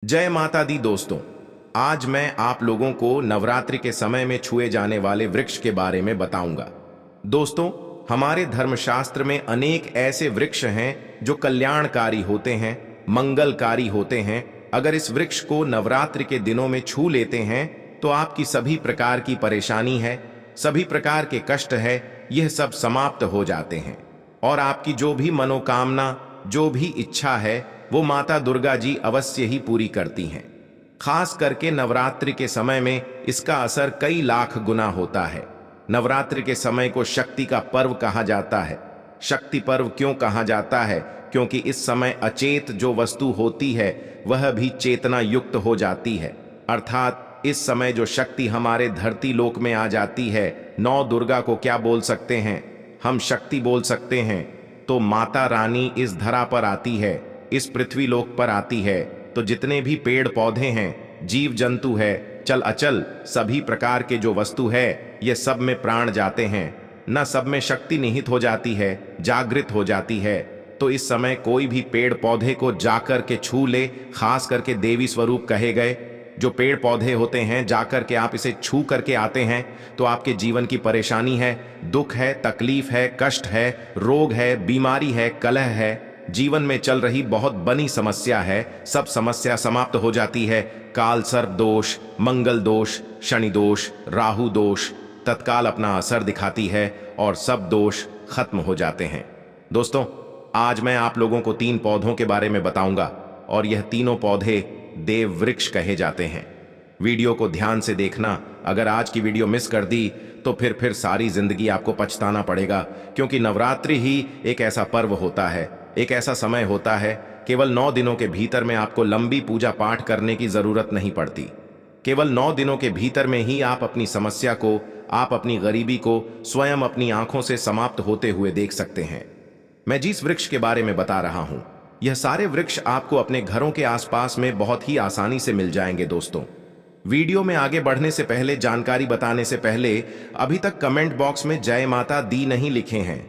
जय माता दी दोस्तों। आज मैं आप लोगों को नवरात्रि के समय में छुए जाने वाले वृक्ष के बारे में बताऊंगा। दोस्तों, हमारे धर्मशास्त्र में अनेक ऐसे वृक्ष हैं जो कल्याणकारी होते हैं, मंगलकारी होते हैं। अगर इस वृक्ष को नवरात्रि के दिनों में छू लेते हैं तो आपकी सभी प्रकार की परेशानी है, सभी प्रकार के कष्ट है, यह सब समाप्त हो जाते हैं और आपकी जो भी मनोकामना, जो भी इच्छा है, वो माता दुर्गा जी अवश्य ही पूरी करती हैं। खास करके नवरात्रि के समय में इसका असर कई लाख गुना होता है। नवरात्रि के समय को शक्ति का पर्व कहा जाता है। शक्ति पर्व क्यों कहा जाता है? क्योंकि इस समय अचेत जो वस्तु होती है वह भी चेतना युक्त हो जाती है। अर्थात इस समय जो शक्ति हमारे धरती लोक में आ जाती है, नौ दुर्गा को क्या बोल सकते हैं? हम शक्ति बोल सकते हैं। तो माता रानी इस धरा पर आती है, इस पृथ्वी लोक पर आती है, तो जितने भी पेड़ पौधे हैं, जीव जंतु है, चल अचल सभी प्रकार के जो वस्तु है, ये सब में प्राण जाते हैं, न सब में शक्ति निहित हो जाती है, जागृत हो जाती है। तो इस समय कोई भी पेड़ पौधे को जाकर के छू ले, खास करके देवी स्वरूप कहे गए जो पेड़ पौधे होते हैं, जाकर के आप इसे छू करके आते हैं तो आपके जीवन की परेशानी है, दुख है, तकलीफ है, कष्ट है, रोग है, बीमारी है, कलह है, जीवन में चल रही बहुत बनी समस्या है, सब समस्या समाप्त हो जाती है। काल सर्प दोष, मंगल दोष, शनि दोष, राहु दोष तत्काल अपना असर दिखाती है और सब दोष खत्म हो जाते हैं। दोस्तों, आज मैं आप लोगों को 3 पौधों के बारे में बताऊंगा और यह तीनों पौधे देव वृक्ष कहे जाते हैं। वीडियो को ध्यान से देखना। अगर आज की वीडियो मिस कर दी तो फिर सारी जिंदगी आपको पछताना पड़ेगा, क्योंकि नवरात्रि ही एक ऐसा पर्व होता है, एक ऐसा समय होता है, केवल 9 दिनों के भीतर में आपको लंबी पूजा पाठ करने की जरूरत नहीं पड़ती। केवल 9 दिनों के भीतर में ही आप अपनी समस्या को, आप अपनी गरीबी को स्वयं अपनी आंखों से समाप्त होते हुए देख सकते हैं। मैं जिस वृक्ष के बारे में बता रहा हूं, यह सारे वृक्ष आपको अपने घरों के आसपास में बहुत ही आसानी से मिल जाएंगे। दोस्तों, वीडियो में आगे बढ़ने से पहले, जानकारी बताने से पहले, अभी तक कमेंट बॉक्स में जय माता दी नहीं लिखे हैं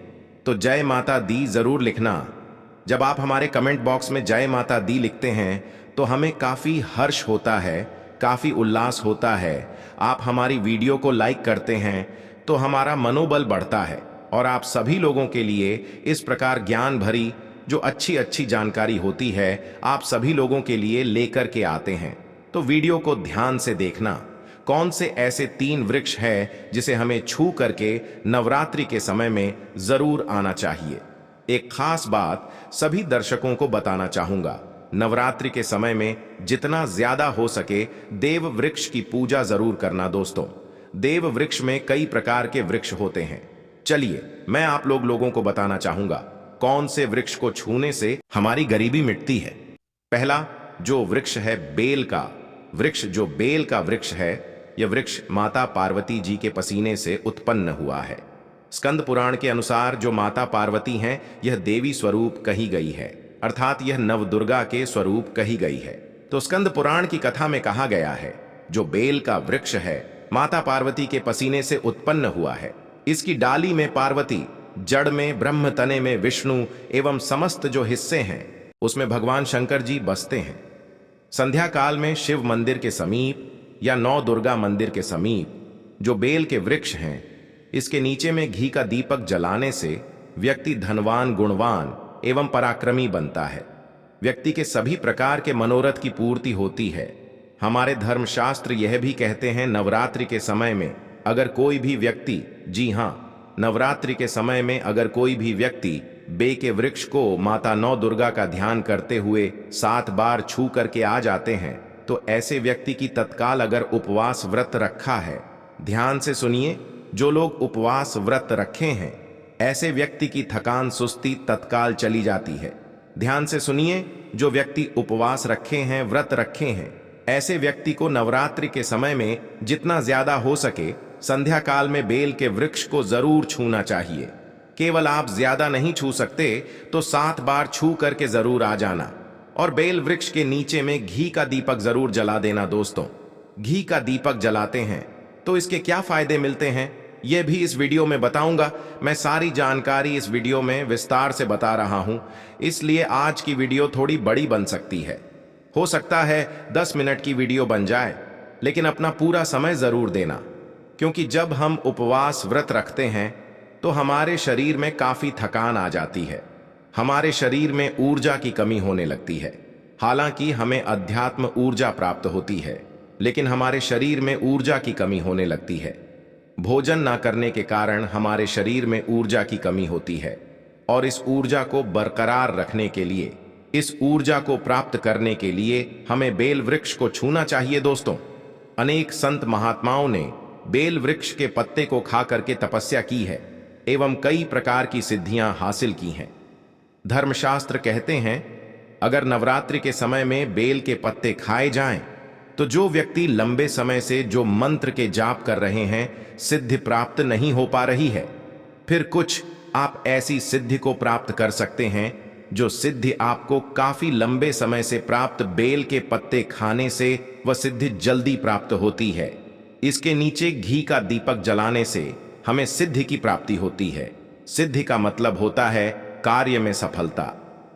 तो जय माता दी जरूर लिखना। जब आप हमारे कमेंट बॉक्स में जय माता दी लिखते हैं तो हमें काफी हर्ष होता है, काफी उल्लास होता है। आप हमारी वीडियो को लाइक करते हैं तो हमारा मनोबल बढ़ता है और आप सभी लोगों के लिए इस प्रकार ज्ञान भरी जो अच्छी अच्छी जानकारी होती है, आप सभी लोगों के लिए लेकर के आते हैं। तो वीडियो को ध्यान से देखना। कौन से ऐसे 3 वृक्ष है जिसे हमें छू करके नवरात्रि के समय में जरूर आना चाहिए। एक खास बात सभी दर्शकों को बताना चाहूंगा, नवरात्रि के समय में जितना ज्यादा हो सके देव वृक्ष की पूजा जरूर करना। दोस्तों, देव वृक्ष में कई प्रकार के वृक्ष होते हैं। चलिए, मैं आप लोगों को बताना चाहूंगा कौन से वृक्ष को छूने से हमारी गरीबी मिटती है। पहला जो वृक्ष है बेल का वृक्ष। जो बेल का वृक्ष है, यह वृक्ष माता पार्वती जी के पसीने से उत्पन्न हुआ है। स्कंद पुराण के अनुसार जो माता पार्वती हैं, यह देवी स्वरूप कही गई है, अर्थात यह नवदुर्गा के स्वरूप कही गई है। तो स्कंद पुराण की कथा में कहा गया है, जो बेल का वृक्ष है माता पार्वती के पसीने से उत्पन्न हुआ है। इसकी डाली में पार्वती, जड़ में ब्रह्म, तने में विष्णु एवं समस्त जो हिस्से हैं उसमें भगवान शंकर जी बसते हैं। संध्या काल में शिव मंदिर के समीप या नौ दुर्गा मंदिर के समीप जो बेल के वृक्ष हैं, इसके नीचे में घी का दीपक जलाने से व्यक्ति धनवान, गुणवान एवं पराक्रमी बनता है। व्यक्ति के सभी प्रकार के मनोरथ की पूर्ति होती है। हमारे धर्मशास्त्र यह भी कहते हैं, नवरात्रि के समय में अगर कोई भी व्यक्ति, जी हाँ, नवरात्रि के समय में अगर कोई भी व्यक्ति बे के वृक्ष को माता नौ दुर्गा का ध्यान करते हुए 7 बार छू करके आ जाते हैं, तो ऐसे व्यक्ति की तत्काल, अगर उपवास व्रत रखा है, ध्यान से सुनिए, जो लोग उपवास व्रत रखे हैं, ऐसे व्यक्ति की थकान, सुस्ती तत्काल चली जाती है। ध्यान से सुनिए, जो व्यक्ति उपवास रखे हैं, व्रत रखे हैं, ऐसे व्यक्ति को नवरात्रि के समय में जितना ज्यादा हो सके संध्या काल में बेल के वृक्ष को जरूर छूना चाहिए। केवल आप ज्यादा नहीं छू सकते तो 7 बार छू करके जरूर आ जाना और बेल वृक्ष के नीचे में घी का दीपक जरूर जला देना। दोस्तों, घी का दीपक जलाते हैं तो इसके क्या फायदे मिलते हैं, यह भी इस वीडियो में बताऊंगा। मैं सारी जानकारी इस वीडियो में विस्तार से बता रहा हूं, इसलिए आज की वीडियो थोड़ी बड़ी बन सकती है। हो सकता है 10 मिनट की वीडियो बन जाए, लेकिन अपना पूरा समय जरूर देना, क्योंकि जब हम उपवास व्रत रखते हैं तो हमारे शरीर में काफी थकान आ जाती है, हमारे शरीर में ऊर्जा की कमी होने लगती है। हालांकि हमें अध्यात्म ऊर्जा प्राप्त होती है, लेकिन हमारे शरीर में ऊर्जा की कमी होने लगती है। भोजन ना करने के कारण हमारे शरीर में ऊर्जा की कमी होती है, और इस ऊर्जा को बरकरार रखने के लिए, इस ऊर्जा को प्राप्त करने के लिए हमें बेल वृक्ष को छूना चाहिए। दोस्तों, अनेक संत महात्माओं ने बेल वृक्ष के पत्ते को खा करके तपस्या की है एवं कई प्रकार की सिद्धियां हासिल की हैं। धर्मशास्त्र कहते हैं, अगर नवरात्रि के समय में बेल के पत्ते खाए जाएं, तो जो व्यक्ति लंबे समय से जो मंत्र के जाप कर रहे हैं, सिद्धि प्राप्त नहीं हो पा रही है, फिर कुछ आप ऐसी सिद्धि को प्राप्त कर सकते हैं जो सिद्धि आपको काफी लंबे समय से प्राप्त बेल के पत्ते खाने से वह सिद्धि जल्दी प्राप्त होती है। इसके नीचे घी का दीपक जलाने से हमें सिद्धि की प्राप्ति होती है। सिद्धि का मतलब होता है कार्य में सफलता।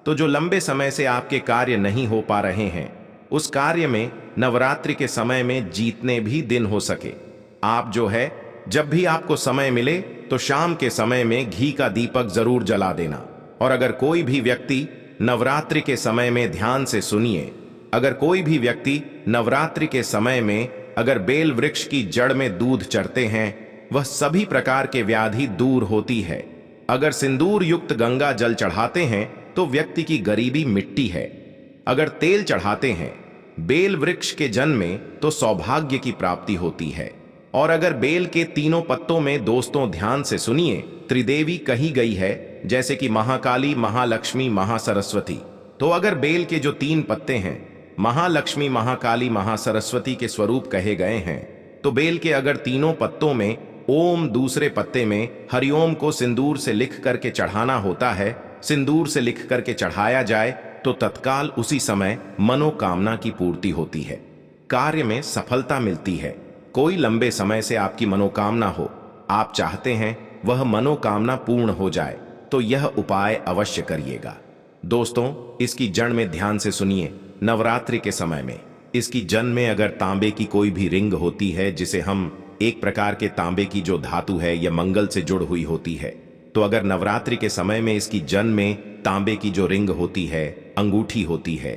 तो जो लंबे समय से आपके कार्य नहीं हो पा रहे हैं, उस कार्य में नवरात्रि के समय में जीतने भी दिन हो सके, आप जो है जब भी आपको समय मिले तो शाम के समय में घी का दीपक जरूर जला देना। और अगर कोई भी व्यक्ति नवरात्रि के समय में, ध्यान से सुनिए, अगर कोई भी व्यक्ति नवरात्रि के समय में अगर बेल वृक्ष की जड़ में दूध चढ़ते हैं, वह सभी प्रकार के व्याधि दूर होती है। अगर सिंदूर युक्त गंगा जल चढ़ाते हैं तो व्यक्ति की गरीबी मिटती है। अगर तेल चढ़ाते हैं बेल वृक्ष के जन में तो सौभाग्य की प्राप्ति होती है। और अगर बेल के तीनों पत्तों में, दोस्तों ध्यान से सुनिए, त्रिदेवी कही गई है, जैसे कि महाकाली, महालक्ष्मी, महासरस्वती। तो अगर बेल के जो 3 पत्ते हैं महालक्ष्मी, महाकाली, महासरस्वती के स्वरूप कहे गए हैं, तो बेल के अगर तीनों पत्तों में ओम, दूसरे पत्ते में हरिओम को सिंदूर से लिख करके चढ़ाना होता है, सिंदूर से लिख करके चढ़ाया जाए तो तत्काल उसी समय मनोकामना की पूर्ति होती है, कार्य में सफलता मिलती है। कोई लंबे समय से आपकी मनोकामना हो, आप चाहते हैं वह मनोकामना पूर्ण हो जाए, तो यह उपाय अवश्य करिएगा। दोस्तों, इसकी जड़ में ध्यान से सुनिए, नवरात्रि के समय में इसकी जन में अगर तांबे की कोई भी रिंग होती है, जिसे हम एक प्रकार के तांबे की जो धातु है यह मंगल से जुड़ हुई होती है, तो अगर नवरात्रि के समय में इसकी जन में तांबे की जो रिंग होती है, अंगूठी होती है,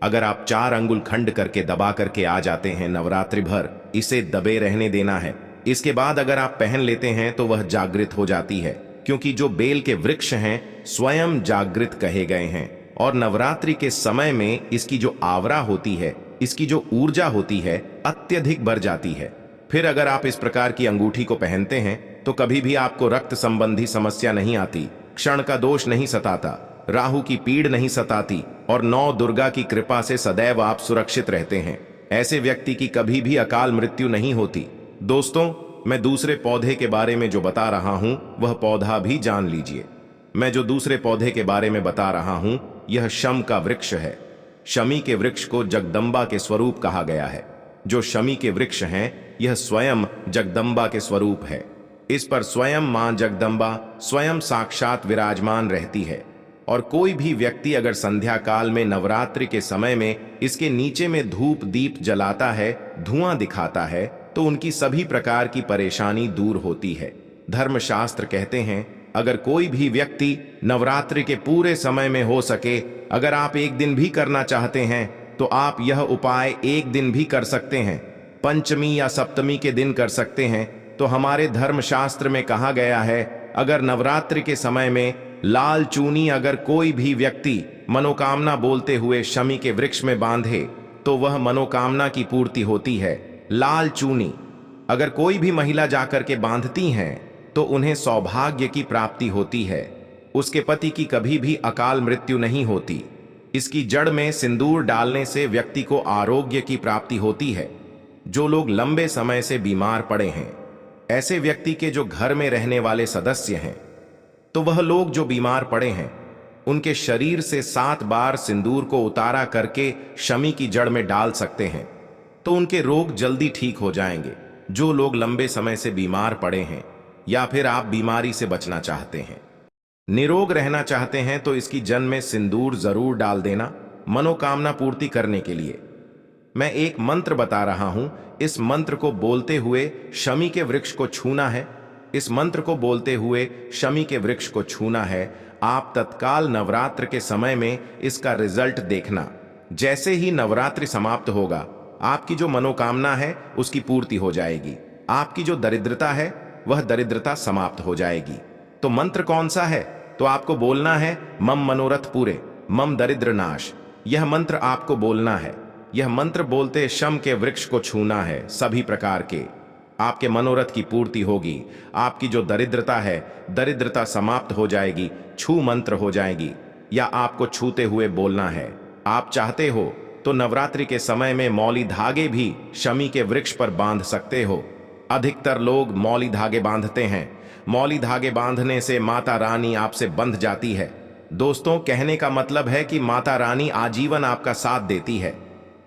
अगर आप 4 अंगुल खंड करके दबा करके आ जाते हैं, नवरात्रि भर इसे दबे रहने देना है। इसके बाद अगर आप पहन लेते हैं तो वह जागृत हो जाती है, क्योंकि जो बेल के वृक्ष हैं स्वयं जागृत कहे गए हैं। और नवरात्रि के समय में इसकी जो आवरा होती है, इसकी जो ऊर्जा होती है, अत्यधिक बढ़ जाती है। फिर अगर आप इस प्रकार की अंगूठी को पहनते हैं तो कभी भी आपको रक्त संबंधी समस्या नहीं आती, क्षण का दोष नहीं सताता, राहु की पीड़ नहीं सताती, और 9 दुर्गा की कृपा से सदैव आप सुरक्षित रहते हैं। ऐसे व्यक्ति की कभी भी अकाल मृत्यु नहीं होती। दोस्तों, मैं दूसरे पौधे के बारे में जो बता रहा हूं वह पौधा भी जान लीजिए। मैं जो दूसरे पौधे के बारे में बता रहा हूं यह शम का वृक्ष है। शमी के वृक्ष को जगदम्बा के स्वरूप कहा गया है। जो शमी के वृक्ष हैं यह स्वयं जगदम्बा के स्वरूप है। इस पर स्वयं मां जगदम्बा स्वयं साक्षात विराजमान रहती है। और कोई भी व्यक्ति अगर संध्या काल में नवरात्रि के समय में इसके नीचे में धूप दीप जलाता है, धुआं दिखाता है, तो उनकी सभी प्रकार की परेशानी दूर होती है। धर्मशास्त्र कहते हैं, अगर कोई भी व्यक्ति नवरात्रि के पूरे समय में हो सके, अगर आप एक दिन भी करना चाहते हैं तो आप यह उपाय एक दिन भी कर सकते हैं, पंचमी या सप्तमी के दिन कर सकते हैं। तो हमारे धर्मशास्त्र में कहा गया है, अगर नवरात्रि के समय में लाल चूनी अगर कोई भी व्यक्ति मनोकामना बोलते हुए शमी के वृक्ष में बांधे तो वह मनोकामना की पूर्ति होती है। लाल चूनी अगर कोई भी महिला जाकर के बांधती हैं तो उन्हें सौभाग्य की प्राप्ति होती है, उसके पति की कभी भी अकाल मृत्यु नहीं होती। इसकी जड़ में सिंदूर डालने से व्यक्ति को आरोग्य की प्राप्ति होती है। जो लोग लंबे समय से बीमार पड़े हैं, ऐसे व्यक्ति के जो घर में रहने वाले सदस्य हैं, तो वह लोग जो बीमार पड़े हैं उनके शरीर से 7 बार सिंदूर को उतारा करके शमी की जड़ में डाल सकते हैं, तो उनके रोग जल्दी ठीक हो जाएंगे। जो लोग लंबे समय से बीमार पड़े हैं या फिर आप बीमारी से बचना चाहते हैं, निरोग रहना चाहते हैं, तो इसकी जन में सिंदूर जरूर डाल देना। मनोकामना पूर्ति करने के लिए। मैं एक मंत्र बता रहा हूं, इस मंत्र को बोलते हुए शमी के वृक्ष को छूना है। इस मंत्र को बोलते हुए शमी के वृक्ष को छूना है। आप तत्काल नवरात्र के समय में इसका रिजल्ट देखना। जैसे ही नवरात्रि समाप्त होगा, आपकी जो मनोकामना है उसकी पूर्ति हो जाएगी। आपकी जो दरिद्रता है वह दरिद्रता समाप्त हो जाएगी। तो मंत्र कौन सा है? तो आपको बोलना है मम मनोरथ पूरे, मम दरिद्र नाश। यह मंत्र आपको बोलना है। यह मंत्र बोलते शम के वृक्ष को छूना है। सभी प्रकार के आपके मनोरथ की पूर्ति होगी। आपकी जो दरिद्रता है, दरिद्रता समाप्त हो जाएगी, छू मंत्र हो जाएगी। या आपको छूते हुए बोलना है। आप चाहते हो तो नवरात्रि के समय में मौली धागे भी शमी के वृक्ष पर बांध सकते हो। अधिकतर लोग मौली धागे बांधते हैं। मौली धागे बांधने से माता रानी आपसे बंध जाती है। दोस्तों, कहने का मतलब है कि माता रानी आजीवन आपका साथ देती है,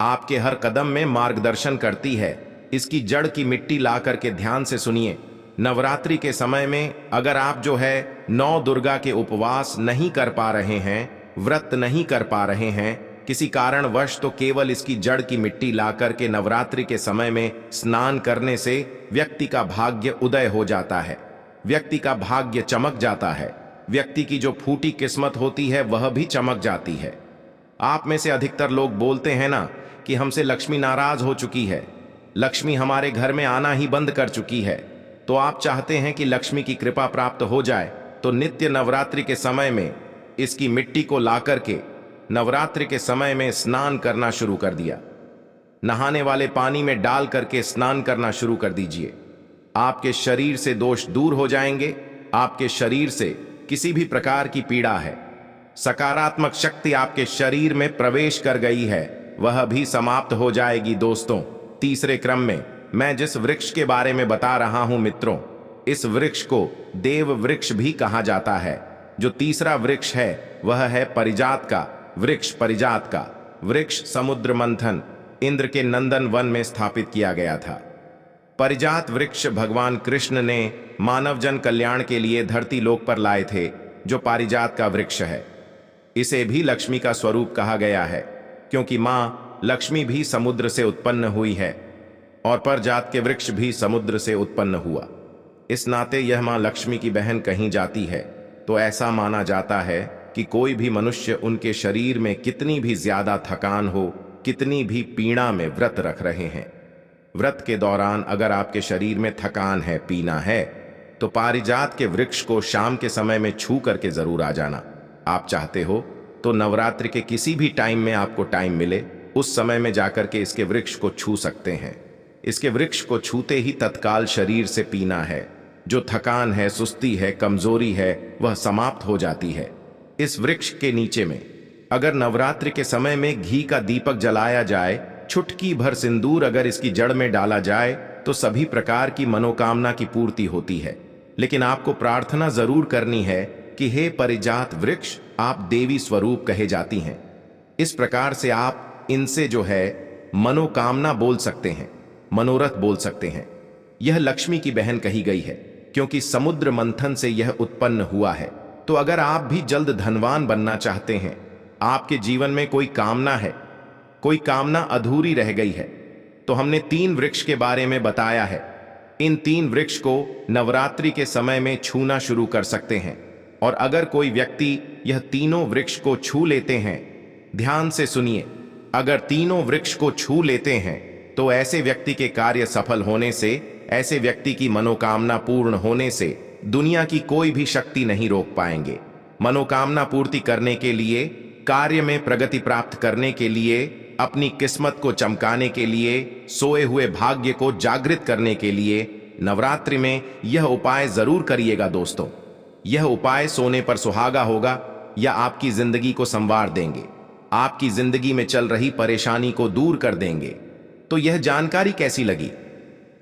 आपके हर कदम में मार्गदर्शन करती है। इसकी जड़ की मिट्टी ला करके ध्यान से सुनिए। नवरात्रि के समय में अगर आप जो है 9 दुर्गा के उपवास नहीं कर पा रहे हैं, व्रत नहीं कर पा रहे हैं किसी कारणवश, तो केवल इसकी जड़ की मिट्टी ला करके नवरात्रि के समय में स्नान करने से व्यक्ति का भाग्य उदय हो जाता है, व्यक्ति का भाग्य चमक जाता है, व्यक्ति की जो फूटी किस्मत होती है वह भी चमक जाती है। आप में से अधिकतर लोग बोलते हैं ना कि हमसे लक्ष्मी नाराज हो चुकी है, लक्ष्मी हमारे घर में आना ही बंद कर चुकी है। तो आप चाहते हैं कि लक्ष्मी की कृपा प्राप्त हो जाए, तो नित्य नवरात्रि के समय में इसकी मिट्टी को ला करके नवरात्रि के समय में स्नान करना शुरू कर दिया। नहाने वाले पानी में डाल करके स्नान करना शुरू कर दीजिए। आपके शरीर से दोष दूर हो जाएंगे। आपके शरीर से किसी भी प्रकार की पीड़ा है, सकारात्मक शक्ति आपके शरीर में प्रवेश कर गई है, वह भी समाप्त हो जाएगी। दोस्तों, तीसरे क्रम में मैं जिस वृक्ष के बारे में बता रहा हूं मित्रों, इस वृक्ष को देव वृक्ष भी कहा जाता है। जो तीसरा वृक्ष है वह है परिजात का वृक्ष। परिजात का वृक्ष समुद्र मंथन इंद्र के नंदन वन में स्थापित किया गया था। परिजात वृक्ष भगवान कृष्ण ने मानव जन कल्याण के लिए धरती लोक पर लाए थे, जो पारिजात का वृक्ष है। इसे भी लक्ष्मी का स्वरूप कहा गया है, क्योंकि मां लक्ष्मी भी समुद्र से उत्पन्न हुई है और परिजात के वृक्ष भी समुद्र से उत्पन्न हुआ। इस नाते यह मां लक्ष्मी की बहन कही जाती है। तो ऐसा माना जाता है कि कोई भी मनुष्य उनके शरीर में कितनी भी ज्यादा थकान हो, कितनी भी पीड़ा में व्रत रख रहे हैं, व्रत के दौरान अगर आपके शरीर में थकान है, पीना है, तो पारिजात के वृक्ष को शाम के समय में छू करके जरूर आ जाना। आप चाहते हो तो नवरात्रि के किसी भी टाइम में आपको टाइम मिले, उस समय में जाकर के इसके वृक्ष को छू सकते हैं। इसके वृक्ष को छूते ही तत्काल शरीर से पीना है, जो थकान है, सुस्ती है, कमजोरी है, वह समाप्त हो जाती है। इस वृक्ष के नीचे में अगर नवरात्रि के समय में घी का दीपक जलाया जाए, चुटकी भर सिंदूर अगर इसकी जड़ में डाला जाए, तो सभी प्रकार की मनोकामना की पूर्ति होती है। लेकिन आपको प्रार्थना जरूर करनी है कि हे परिजात वृक्ष, आप देवी स्वरूप कहे जाती हैं। इस प्रकार से आप इनसे जो है मनोकामना बोल सकते हैं, मनोरथ बोल सकते हैं। यह लक्ष्मी की बहन कही गई है, क्योंकि समुद्र मंथन से यह उत्पन्न हुआ है। तो अगर आप भी जल्द धनवान बनना चाहते हैं, आपके जीवन में कोई कामना है, कोई कामना अधूरी रह गई है, तो हमने 3 वृक्ष के बारे में बताया है। इन 3 वृक्ष को नवरात्रि के समय में छूना शुरू कर सकते हैं। और अगर कोई व्यक्ति यह तीनों वृक्ष को छू लेते हैं, ध्यान से सुनिए, अगर तीनों वृक्ष को छू लेते हैं तो ऐसे व्यक्ति के कार्य सफल होने से, ऐसे व्यक्ति की मनोकामना पूर्ण होने से दुनिया की कोई भी शक्ति नहीं रोक पाएंगे। मनोकामना पूर्ति करने के लिए, कार्य में प्रगति प्राप्त करने के लिए, अपनी किस्मत को चमकाने के लिए, सोए हुए भाग्य को जागृत करने के लिए नवरात्रि में यह उपाय जरूर करिएगा। दोस्तों, यह उपाय सोने पर सुहागा होगा या आपकी जिंदगी को संवार देंगे, आपकी जिंदगी में चल रही परेशानी को दूर कर देंगे। तो यह जानकारी कैसी लगी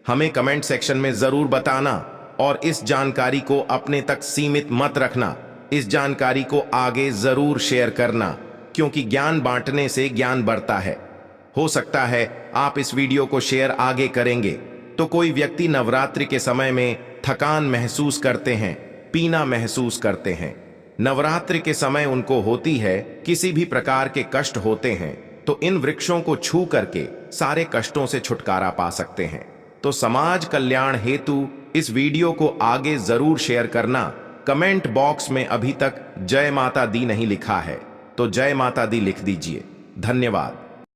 हमें कमेंट सेक्शन में जरूर बताना, और इस जानकारी को अपने तक सीमित मत रखना। इस जानकारी को आगे जरूर शेयर करना, क्योंकि ज्ञान बांटने से ज्ञान बढ़ता है। हो सकता है आप इस वीडियो को शेयर आगे करेंगे तो कोई व्यक्ति नवरात्रि के समय में थकान महसूस करते हैं, पीना महसूस करते हैं, नवरात्रि के समय उनको होती है, किसी भी प्रकार के कष्ट होते हैं तो इन वृक्षों को छू करके सारे कष्टों से छुटकारा पा सकते हैं। तो समाज कल्याण हेतु इस वीडियो को आगे जरूर शेयर करना। कमेंट बॉक्स में अभी तक जय माता दी नहीं लिखा है तो जय माता दी लिख दीजिए। धन्यवाद।